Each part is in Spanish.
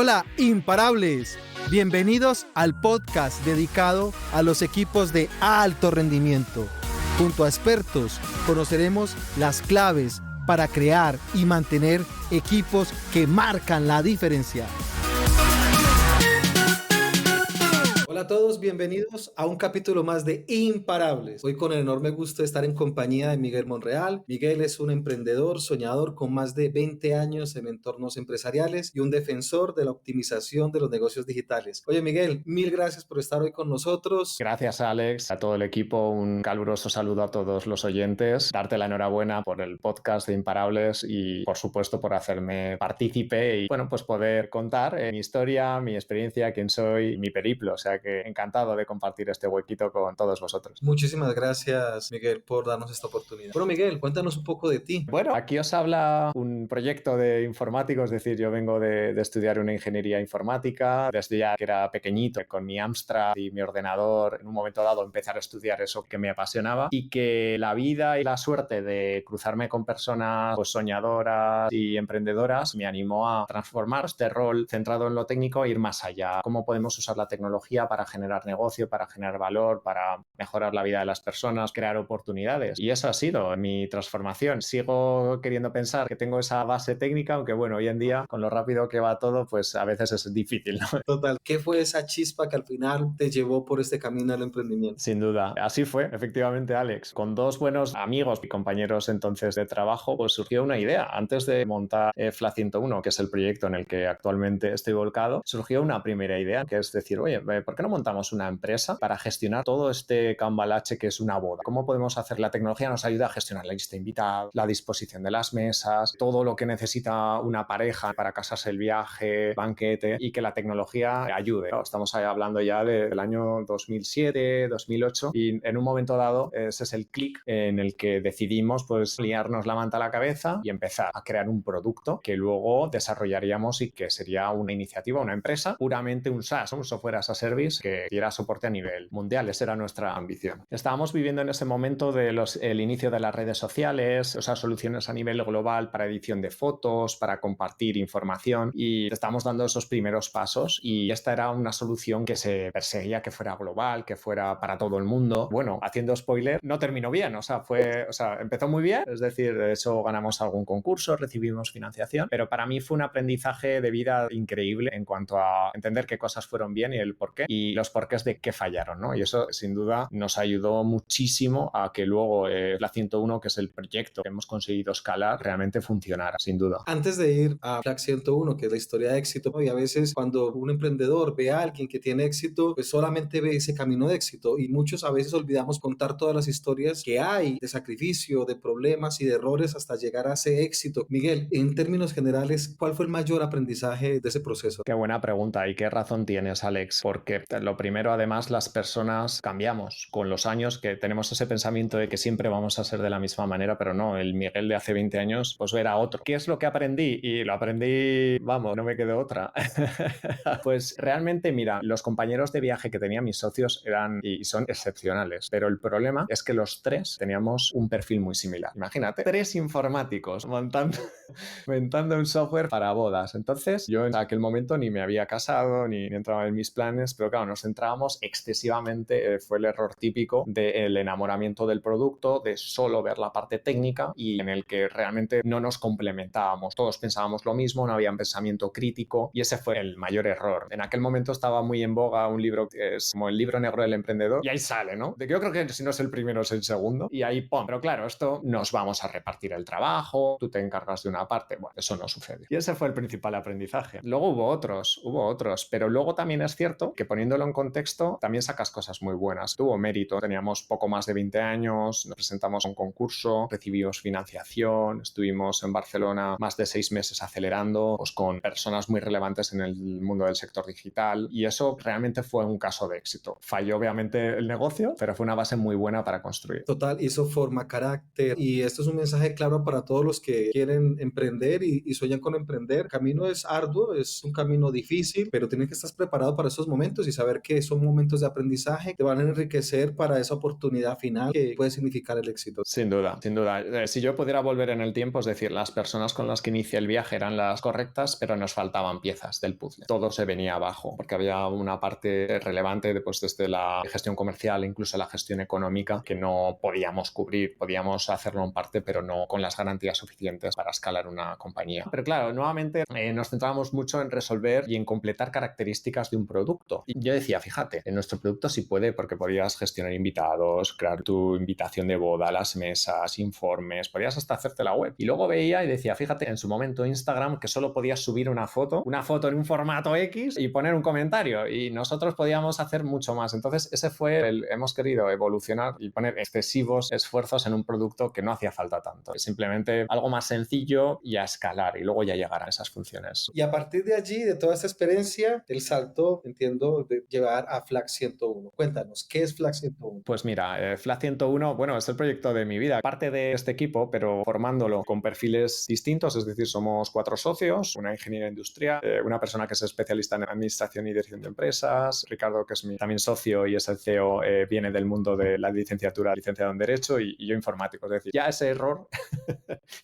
Hola, imparables. Bienvenidos al podcast dedicado a los equipos de alto rendimiento. Junto a expertos conoceremos las claves para crear y mantener equipos que marcan la diferencia. Hola a todos, bienvenidos a un capítulo más de Imparables. Hoy con el enorme gusto de estar en compañía de Miguel Monreal. Miguel es un emprendedor, soñador con más de 20 años en entornos empresariales y un defensor de la optimización de los negocios digitales. Oye Miguel, mil gracias por estar hoy con nosotros. Gracias Alex, a todo el equipo, un caluroso saludo a todos los oyentes, darte la enhorabuena por el podcast de Imparables y por supuesto por hacerme partícipe y bueno, pues poder contar mi historia, mi experiencia, quién soy, mi periplo, o sea que encantado de compartir este huequito con todos vosotros. Muchísimas gracias Miguel por darnos esta oportunidad. Bueno Miguel, cuéntanos un poco de ti. Bueno, aquí os habla un proyecto de informático, es decir, yo vengo de estudiar una ingeniería informática, desde ya que era pequeñito, con mi Amstrad y mi ordenador, en un momento dado empezar a estudiar eso que me apasionaba y que la vida y la suerte de cruzarme con personas pues, soñadoras y emprendedoras me animó a transformar este rol centrado en lo técnico e ir más allá. ¿Cómo podemos usar la tecnología para generar negocio, para generar valor, para mejorar la vida de las personas, crear oportunidades? Y eso ha sido mi transformación. Sigo queriendo pensar que tengo esa base técnica, aunque bueno, hoy en día, con lo rápido que va todo, pues a veces es difícil, ¿no? Total, ¿qué fue esa chispa que al final te llevó por este camino al emprendimiento? Sin duda. Así fue, efectivamente, Alex. Con dos buenos amigos y compañeros entonces de trabajo, pues surgió una idea. Antes de montar FLA 101, que es el proyecto en el que actualmente estoy volcado, surgió una primera idea, que es decir, oye, ¿por qué no montamos una empresa para gestionar todo este cambalache que es una boda? ¿Cómo podemos hacer? La tecnología nos ayuda a gestionar la lista de invitados, la disposición de las mesas, todo lo que necesita una pareja para casarse, el viaje, banquete, y que la tecnología ayude, ¿no? Estamos ahí hablando ya del año 2007, 2008, y en un momento dado ese es el clic en el que decidimos pues liarnos la manta a la cabeza y empezar a crear un producto que luego desarrollaríamos y que sería una iniciativa, una empresa, puramente un SaaS, un software as a service que diera soporte a nivel mundial. Esa era nuestra ambición. Estábamos viviendo en ese momento el inicio de las redes sociales, o sea, soluciones a nivel global para edición de fotos, para compartir información, y estábamos dando esos primeros pasos y esta era una solución que se perseguía que fuera global, que fuera para todo el mundo. Bueno, haciendo spoiler, no terminó bien, o sea, empezó muy bien, es decir, de hecho ganamos algún concurso, recibimos financiación, pero para mí fue un aprendizaje de vida increíble en cuanto a entender qué cosas fueron bien y el por qué, y los porqués de qué fallaron, ¿no? Y eso, sin duda, nos ayudó muchísimo a que luego la 101, que es el proyecto que hemos conseguido escalar, realmente funcionara, sin duda. Antes de ir a FLA 101, que es la historia de éxito, ¿no? Y a veces cuando un emprendedor ve a alguien que tiene éxito, pues solamente ve ese camino de éxito y muchos a veces olvidamos contar todas las historias que hay de sacrificio, de problemas y de errores hasta llegar a ese éxito. Miguel, en términos generales, ¿cuál fue el mayor aprendizaje de ese proceso? Qué buena pregunta y qué razón tienes, Alex, porque lo primero, además, las personas cambiamos con los años, que tenemos ese pensamiento de que siempre vamos a ser de la misma manera, pero no, el Miguel de hace 20 años pues era otro. ¿Qué es lo que aprendí? Y lo aprendí, vamos, no me quedó otra. Pues realmente, mira, los compañeros de viaje que tenía mis socios eran y son excepcionales, pero el problema es que los tres teníamos un perfil muy similar. Imagínate, tres informáticos montando un software para bodas. Entonces, yo en aquel momento ni me había casado, ni entraba en mis planes, pero claro, nos centrábamos excesivamente, fue el error típico del enamoramiento del producto, de solo ver la parte técnica y en el que realmente no nos complementábamos. Todos pensábamos lo mismo, no había un pensamiento crítico y ese fue el mayor error. En aquel momento estaba muy en boga un libro que es como el libro negro del emprendedor y ahí sale, ¿no? Yo creo que si no es el primero es el segundo y ahí ¡pum! Pero claro, esto nos vamos a repartir el trabajo, tú te encargas de una parte, bueno, eso no sucede. Y ese fue el principal aprendizaje. Luego hubo otros, pero luego también es cierto que poniéndolo en contexto también sacas cosas muy buenas. Tuvo mérito, teníamos poco más de 20 años, nos presentamos a un concurso, recibimos financiación, estuvimos en Barcelona más de 6 meses acelerando, pues con personas muy relevantes en el mundo del sector digital y eso realmente fue un caso de éxito. Falló obviamente el negocio, pero fue una base muy buena para construir. Total, y eso forma carácter y esto es un mensaje claro para todos los que quieren emprender y sueñan con emprender. El camino es arduo, es un camino difícil, pero tienes que estar preparado para esos momentos y saber saber que son momentos de aprendizaje que te van a enriquecer para esa oportunidad final que puede significar el éxito. Sin duda, sin duda. Si yo pudiera volver en el tiempo, es decir, las personas con las que inicié el viaje eran las correctas, pero nos faltaban piezas del puzzle. Todo se venía abajo, porque había una parte relevante desde la gestión comercial, incluso la gestión económica, que no podíamos cubrir. Podíamos hacerlo en parte, pero no con las garantías suficientes para escalar una compañía. Pero claro, nuevamente nos centrábamos mucho en resolver y en completar características de un producto. Y yo decía, fíjate, en nuestro producto sí puede, porque podías gestionar invitados, crear tu invitación de boda, las mesas, informes, podías hasta hacerte la web. Y luego veía y decía, fíjate, en su momento Instagram, que solo podías subir una foto en un formato X y poner un comentario, y nosotros podíamos hacer mucho más. Entonces ese fue hemos querido evolucionar y poner excesivos esfuerzos en un producto que no hacía falta tanto. Es simplemente algo más sencillo y a escalar, y luego ya llegar a esas funciones. Y a partir de allí, de toda esta experiencia, el salto, entiendo, de llevar a Flac 101. Cuéntanos, ¿qué es Flac 101? Pues mira, Flac 101, bueno, es el proyecto de mi vida. Parte de este equipo, pero formándolo con perfiles distintos, es decir, somos 4 socios, una ingeniera industrial, una persona que es especialista en administración y dirección de empresas, Ricardo, que es mi también socio y es el CEO, viene del mundo de la licenciatura, licenciado en Derecho, y yo informático. Es decir, ya ese error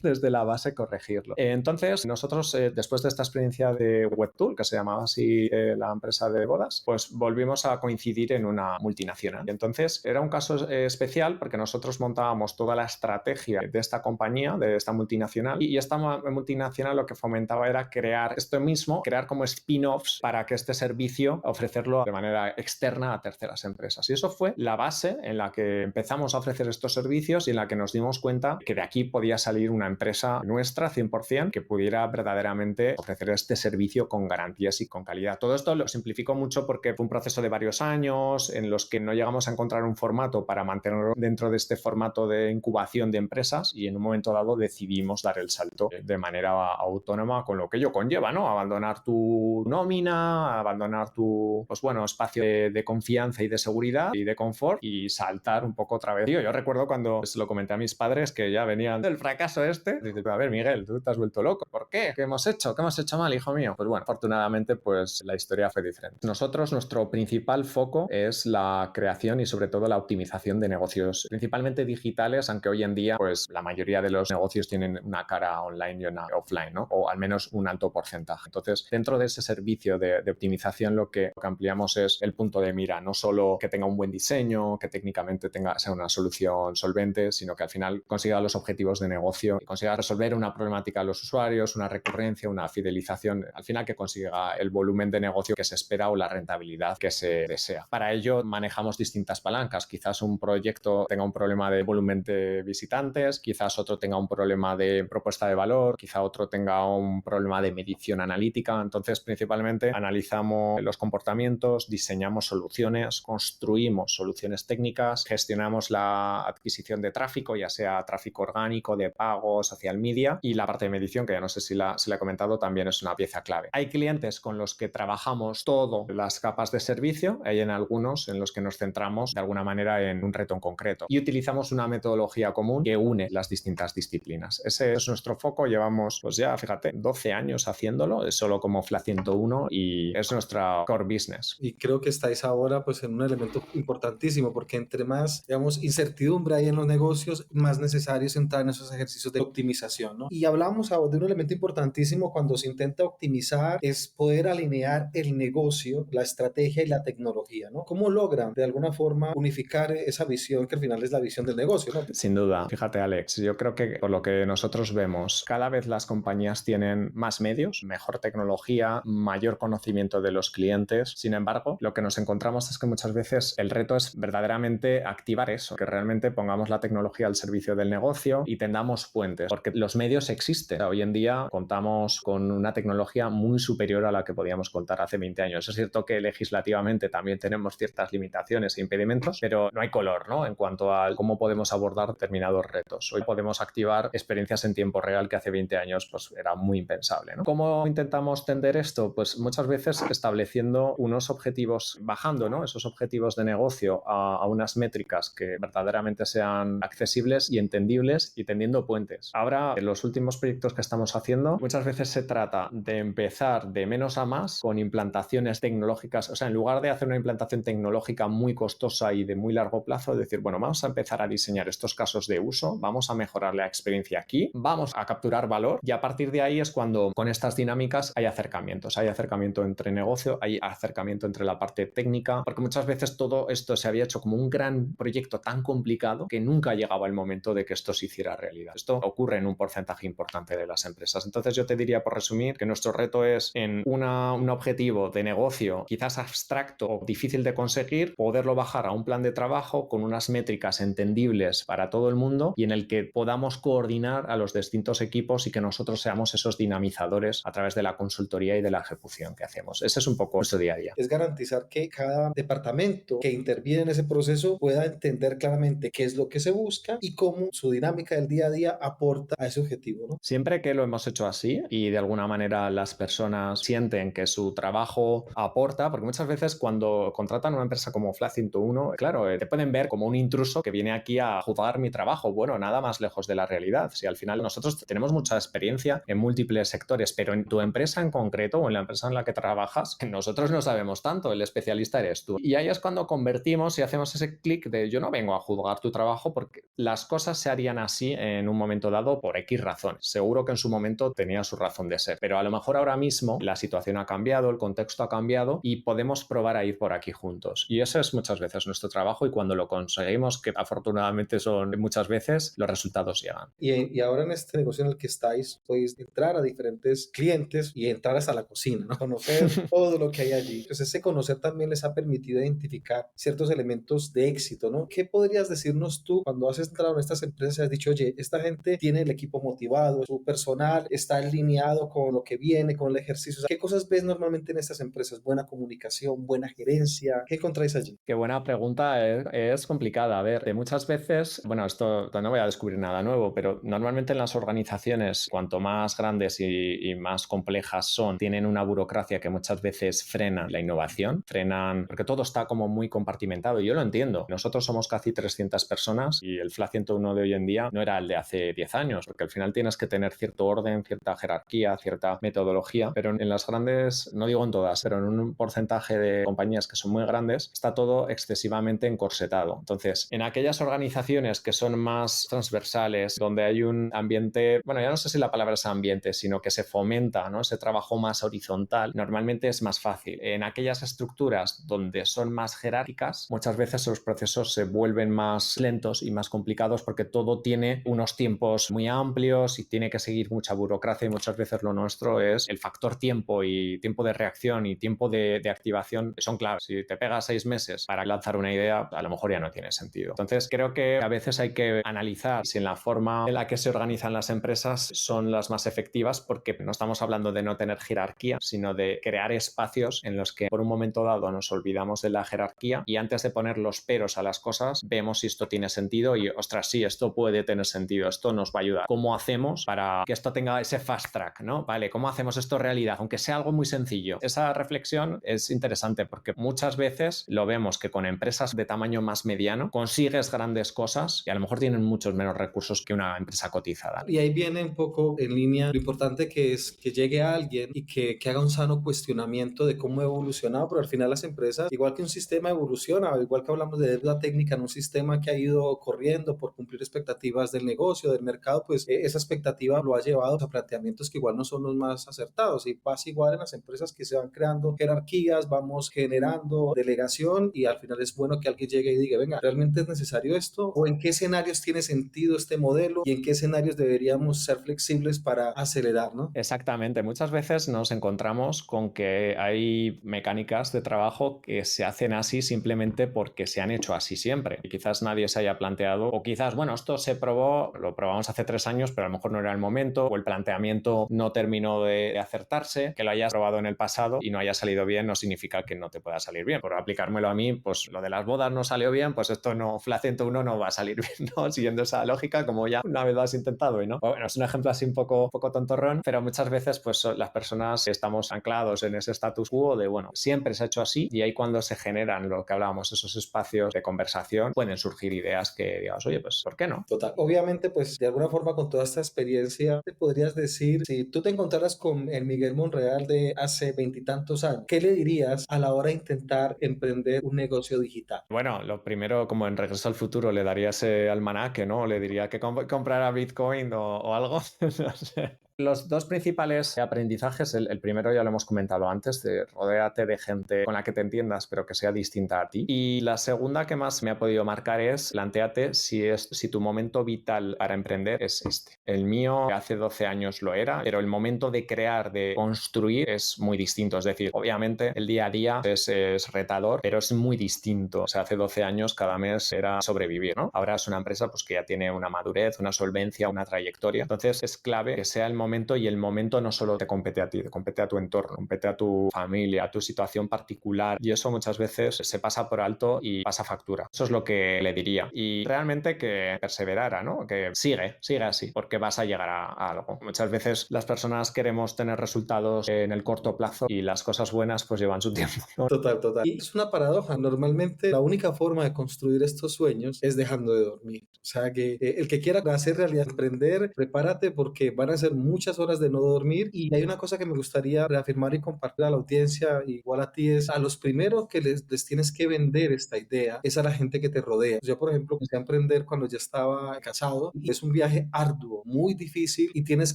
desde la base corregirlo. Entonces, nosotros, después de esta experiencia de WebTool, que se llamaba así la empresa de bodas, pues volvimos a coincidir en una multinacional. Y entonces era un caso especial porque nosotros montábamos toda la estrategia de esta compañía, de esta multinacional, y esta multinacional lo que fomentaba era crear esto mismo, crear como spin-offs para que este servicio ofrecerlo de manera externa a terceras empresas. Y eso fue la base en la que empezamos a ofrecer estos servicios y en la que nos dimos cuenta que de aquí podía salir una empresa nuestra 100% que pudiera verdaderamente ofrecer este servicio con garantías y con calidad. Todo esto lo simplificó mucho porque fue un proceso de varios años en los que no llegamos a encontrar un formato para mantenerlo dentro de este formato de incubación de empresas, y en un momento dado decidimos dar el salto de manera autónoma, con lo que ello conlleva, ¿no? Abandonar tu nómina, abandonar tu, pues bueno, espacio de confianza y de seguridad y de confort, y saltar un poco otra vez. Yo recuerdo cuando se lo comenté a mis padres, que ya venían del fracaso este. Dices, a ver, Miguel, tú te has vuelto loco. ¿Por qué? ¿Qué hemos hecho? ¿Qué hemos hecho mal, hijo mío? Pues bueno, afortunadamente, pues la historia fue diferente. Nosotros, nuestro principal foco es la creación y sobre todo la optimización de negocios, principalmente digitales, aunque hoy en día, pues la mayoría de los negocios tienen una cara online y una offline, ¿no? O al menos un alto porcentaje. Entonces, dentro de ese servicio de optimización, lo que ampliamos es el punto de mira, no solo que tenga un buen diseño, que técnicamente sea una solución solvente, sino que al final consiga los objetivos de negocio y consiga resolver una problemática a los usuarios, una recurrencia, una fidelización, al final que consiga el volumen de negocio que se espera o la rentabilidad que se desea. Para ello manejamos distintas palancas. Quizás un proyecto tenga un problema de volumen de visitantes, quizás otro tenga un problema de propuesta de valor, quizá otro tenga un problema de medición analítica. Entonces, principalmente analizamos los comportamientos, diseñamos soluciones, construimos soluciones técnicas, gestionamos la adquisición de tráfico, ya sea tráfico orgánico, de pago, social media, y la parte de medición, que ya no sé si la he comentado, también es una pieza clave. Hay clientes con los que trabajamos todas las capas de servicio, hay en algunos en los que nos centramos de alguna manera en un reto en concreto y utilizamos una metodología común que une las distintas disciplinas. Ese es nuestro foco. Llevamos, pues ya, fíjate, 12 años haciéndolo, es solo como Flac 101, y es nuestra core business. Y creo que estáis ahora pues en un elemento importantísimo, porque entre más, digamos, incertidumbre hay en los negocios, más necesario es entrar en esos ejercicios de optimización, ¿no? Y hablamos ahora de un elemento importantísimo cuando se intenta optimizar, es poder alinear el negocio, la estrategia y la tecnología, ¿no? ¿Cómo logran de alguna forma unificar esa visión que al final es la visión del negocio, ¿no? Sin duda. Fíjate, Alex, yo creo que por lo que nosotros vemos, cada vez las compañías tienen más medios, mejor tecnología, mayor conocimiento de los clientes. Sin embargo, lo que nos encontramos es que muchas veces el reto es verdaderamente activar eso, que realmente pongamos la tecnología al servicio del negocio y tendamos puentes, porque los medios existen. Hoy en día contamos con una tecnología muy superior a la que podíamos contar hace 20 años. Es cierto que legislativamente también tenemos ciertas limitaciones e impedimentos, pero no hay color, ¿no? En cuanto a cómo podemos abordar determinados retos. Hoy podemos activar experiencias en tiempo real que hace 20 años pues era muy impensable, ¿no? ¿Cómo intentamos tender esto? Pues muchas veces estableciendo unos objetivos, bajando, ¿no?, esos objetivos de negocio a unas métricas que verdaderamente sean accesibles y entendibles, y tendiendo puentes. Ahora, en los últimos proyectos que estamos haciendo, muchas veces se trata de empezar de menos a más con implantaciones tecnológicas dinámicas, o sea, en lugar de hacer una implantación tecnológica muy costosa y de muy largo plazo, decir, bueno, vamos a empezar a diseñar estos casos de uso, vamos a mejorar la experiencia aquí, vamos a capturar valor y a partir de ahí es cuando con estas dinámicas hay acercamiento entre negocio, hay acercamiento entre la parte técnica, porque muchas veces todo esto se había hecho como un gran proyecto tan complicado que nunca llegaba el momento de que esto se hiciera realidad. Esto ocurre en un porcentaje importante de las empresas. Entonces yo te diría, por resumir, que nuestro reto es en un objetivo de negocio quizás abstracto o difícil de conseguir, poderlo bajar a un plan de trabajo con unas métricas entendibles para todo el mundo y en el que podamos coordinar a los distintos equipos y que nosotros seamos esos dinamizadores a través de la consultoría y de la ejecución que hacemos. Ese es un poco nuestro día a día. Es garantizar que cada departamento que interviene en ese proceso pueda entender claramente qué es lo que se busca y cómo su dinámica del día a día aporta a ese objetivo, ¿no? Siempre que lo hemos hecho así y de alguna manera las personas sienten que su trabajo aporta, porque muchas veces cuando contratan una empresa como Flat 101, claro, te pueden ver como un intruso que viene aquí a juzgar mi trabajo. Bueno, nada más lejos de la realidad. Si al final nosotros tenemos mucha experiencia en múltiples sectores, pero en tu empresa en concreto o en la empresa en la que trabajas, nosotros no sabemos tanto, el especialista eres tú. Y ahí es cuando convertimos y hacemos ese clic de yo no vengo a juzgar tu trabajo porque las cosas se harían así en un momento dado por X razones. Seguro que en su momento tenía su razón de ser, pero a lo mejor ahora mismo la situación ha cambiado, el contexto ha cambiado y podemos probar a ir por aquí juntos. Y eso es muchas veces nuestro trabajo y cuando lo conseguimos, que afortunadamente son muchas veces, los resultados llegan. Y ahora en este negocio en el que estáis, podéis entrar a diferentes clientes y entrar hasta la cocina, ¿no? Conocer todo lo que hay allí. Pues ese conocer también les ha permitido identificar ciertos elementos de éxito, ¿no? ¿Qué podrías decirnos tú cuando has entrado en estas empresas y has dicho, oye, esta gente tiene el equipo motivado, su personal está alineado con lo que viene, con el ejercicio? O sea, ¿qué cosas ves normalmente en estas empresas? Buena comunicación, buena gerencia. ¿Qué encontráis allí? Qué buena pregunta, es complicada. A ver, muchas veces, bueno, esto no voy a descubrir nada nuevo, pero normalmente en las organizaciones, cuanto más grandes y más complejas son, tienen una burocracia que muchas veces frena la innovación, frenan, porque todo está como muy compartimentado y yo lo entiendo. Nosotros somos casi 300 personas y el FLA 101 de hoy en día no era el de hace 10 años, porque al final tienes que tener cierto orden, cierta jerarquía, cierta metodología, pero en las grandes, no digo en todas, pero en un porcentaje de compañías que son muy grandes, está todo excesivamente encorsetado. Entonces, en aquellas organizaciones que son más transversales, donde hay un ambiente, bueno, ya no sé si la palabra es ambiente, sino que se fomenta, ¿no? Ese trabajo más horizontal, normalmente es más fácil. En aquellas estructuras donde son más jerárquicas, muchas veces los procesos se vuelven más lentos y más complicados porque todo tiene unos tiempos muy amplios y tiene que seguir mucha burocracia y muchas veces lo nuestro es el factor tiempo y tiempo de reacción y tiempo de activación son claves. Si te pegas 6 meses para lanzar una idea, a lo mejor ya no tiene sentido. Entonces, creo que a veces hay que analizar si en la forma en la que se organizan las empresas son las más efectivas porque no estamos hablando de no tener jerarquía, sino de crear espacios en los que por un momento dado nos olvidamos de la jerarquía y antes de poner los peros a las cosas, vemos si esto tiene sentido y, ostras, sí, esto puede tener sentido, esto nos va a ayudar. ¿Cómo hacemos para que esto tenga ese fast track, ¿no? Vale, ¿cómo hacemos esto realidad? Aunque sea algo muy sencillo. Esa reflexión es interesante porque muchas veces lo vemos que con empresas de tamaño más mediano consigues grandes cosas y a lo mejor tienen muchos menos recursos que una empresa cotizada. Y ahí viene un poco en línea lo importante que es que llegue alguien y que haga un sano cuestionamiento de cómo ha evolucionado, pero al final las empresas, igual que un sistema evoluciona, igual que hablamos de deuda técnica en un sistema que ha ido corriendo por cumplir expectativas del negocio, del mercado, pues esa expectativa lo ha llevado a planteamientos que igual no son los más acertados y pasa igual en las empresas que se van creando jerarquías, vamos generando delegación y al final es bueno que alguien llegue y diga, venga, ¿realmente es necesario esto? ¿O en qué escenarios tiene sentido este modelo? ¿Y en qué escenarios deberíamos ser flexibles para acelerar, ¿no? Exactamente. Muchas veces nos encontramos con que hay mecánicas de trabajo que se hacen así simplemente porque se han hecho así siempre. Y quizás nadie se haya planteado, o quizás, bueno, esto se probó, lo probamos hace 3 años, pero a lo mejor no era el momento, o el planteamiento no terminó de acertarse, que lo hayas probado en el pasado y no haya salido bien no significa que no te pueda salir bien. Por aplicármelo a mí, pues lo de las bodas no salió bien, pues esto no, FLA 101 no va a salir bien, ¿no? Siguiendo esa lógica, como ya una vez lo has intentado y no. Bueno, es un ejemplo así un poco tontorrón, pero muchas veces pues las personas estamos anclados en ese status quo de, bueno, siempre se ha hecho así y ahí cuando se generan lo que hablábamos, esos espacios de conversación, pueden surgir ideas que digas, oye, pues, ¿por qué no? Total. Obviamente, pues de alguna forma con toda esta experiencia, te podrías decir, si tú te encontraras con el Miguel Monreal de hace veintitantos años, ¿qué le dirías dirías a la hora de intentar emprender un negocio digital? Bueno, lo primero, como en Regreso al Futuro, le daría ese almanaque, ¿no? Le diría que comprara Bitcoin o algo. No sé. Los dos principales aprendizajes, el primero ya lo hemos comentado antes, de rodéate de gente con la que te entiendas, pero que sea distinta a ti. Y la segunda que más me ha podido marcar es, plantéate si tu momento vital para emprender es este. El mío hace 12 años lo era, pero el momento de crear, de construir, es muy distinto. Es decir, obviamente el día a día es retador, pero es muy distinto. O sea, hace 12 años cada mes era sobrevivir, ¿no? Ahora es una empresa pues, que ya tiene una madurez, una solvencia, una trayectoria. Entonces es clave que sea el momento, y el momento no solo te compete a ti, te compete a tu entorno, compete a tu familia, a tu situación particular, y eso muchas veces se pasa por alto y pasa factura. Eso es lo que le diría. Y realmente que perseverara, ¿no? Que sigue así, porque vas a llegar a algo. Muchas veces las personas queremos tener resultados en el corto plazo y las cosas buenas pues llevan su tiempo, ¿no? Total, total. Y es una paradoja. Normalmente la única forma de construir estos sueños es dejando de dormir. O sea que el que quiera hacer realidad, emprender, prepárate porque van a ser muchas horas de no dormir. Y hay una cosa que me gustaría reafirmar y compartir a la audiencia, igual a ti, es a los primeros que les tienes que vender esta idea, es a la gente que te rodea. Yo, por ejemplo, empecé a emprender cuando ya estaba casado y es un viaje arduo, muy difícil, y tienes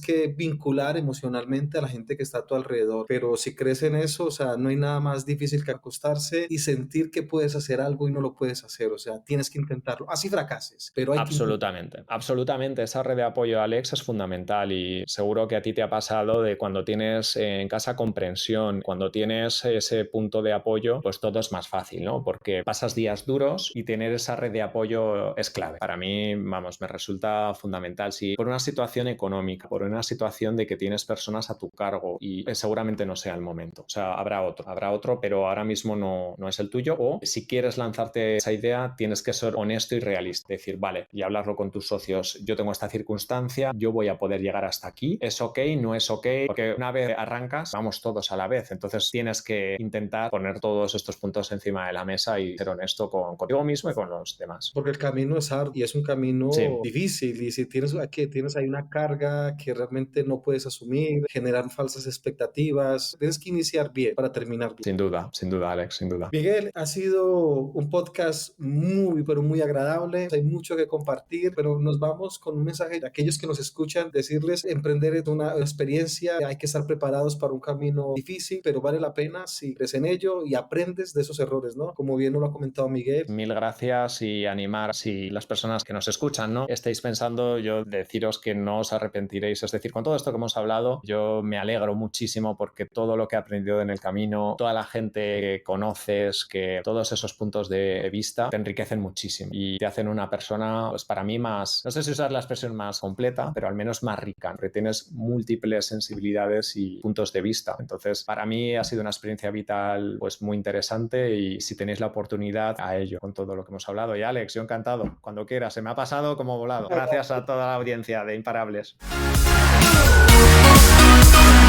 que vincular emocionalmente a la gente que está a tu alrededor. Pero si crees en eso, o sea, no hay nada más difícil que acostarse y sentir que puedes hacer algo y no lo puedes hacer. O sea, tienes que intentarlo. Así fracases, pero hay que Absolutamente, absolutamente. Esa red de apoyo, Alex, es fundamental, y seguro que a ti te ha pasado de cuando tienes en casa comprensión, cuando tienes ese punto de apoyo, pues todo es más fácil, ¿no? Porque pasas días duros y tener esa red de apoyo es clave. Para mí, vamos, me resulta fundamental. Si por una situación económica, por una situación de que tienes personas a tu cargo, y seguramente no sea el momento. O sea, habrá otro, pero ahora mismo no es el tuyo. O si quieres lanzarte esa idea, tienes que ser honesto y realista. Decir, vale, y hablarlo con tus socios. Yo tengo esta circunstancia, yo voy a poder llegar hasta aquí. ¿Es ok? ¿No es ok? Porque una vez arrancas, vamos todos a la vez. Entonces tienes que intentar poner todos estos puntos encima de la mesa y ser honesto contigo mismo y con los demás. porque el camino es arduo y es un camino Sí. difícil, y si tienes ahí una carga que realmente no puedes asumir, generar falsas expectativas, tienes que iniciar bien para terminar bien. Sin duda, Alex, sin duda. Miguel, ha sido un podcast muy, pero muy agradable. Hay mucho que compartir, pero nos vamos con un mensaje de aquellos que nos escuchan, decirles, emprender es una experiencia, hay que estar preparados para un camino difícil, pero vale la pena si crees en ello y aprendes de esos errores, ¿no? Como bien nos lo ha comentado Miguel. Mil gracias, y animar, si las personas que nos escuchan, ¿no? Estáis pensando, yo deciros que no os arrepentiréis. Es decir, con todo esto que hemos hablado, yo me alegro muchísimo porque todo lo que he aprendido en el camino, toda la gente que conoces, que todos esos puntos de vista te enriquecen muchísimo y te hacen una persona, pues para mí más, no sé si usar la expresión más completa, pero al menos más rica, porque tienes múltiples sensibilidades y puntos de vista. Entonces, para mí ha sido una experiencia vital pues muy interesante, y si tenéis la oportunidad, a ello, con todo lo que hemos hablado. Y Alex, yo encantado, cuando quieras, se me ha pasado como volado. Gracias a toda la audiencia de Imparables.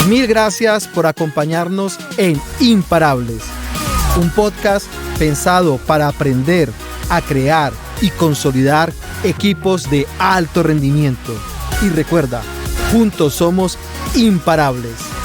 Mil gracias por acompañarnos en Imparables, un podcast pensado para aprender a crear y consolidar equipos de alto rendimiento. Y recuerda, juntos somos imparables.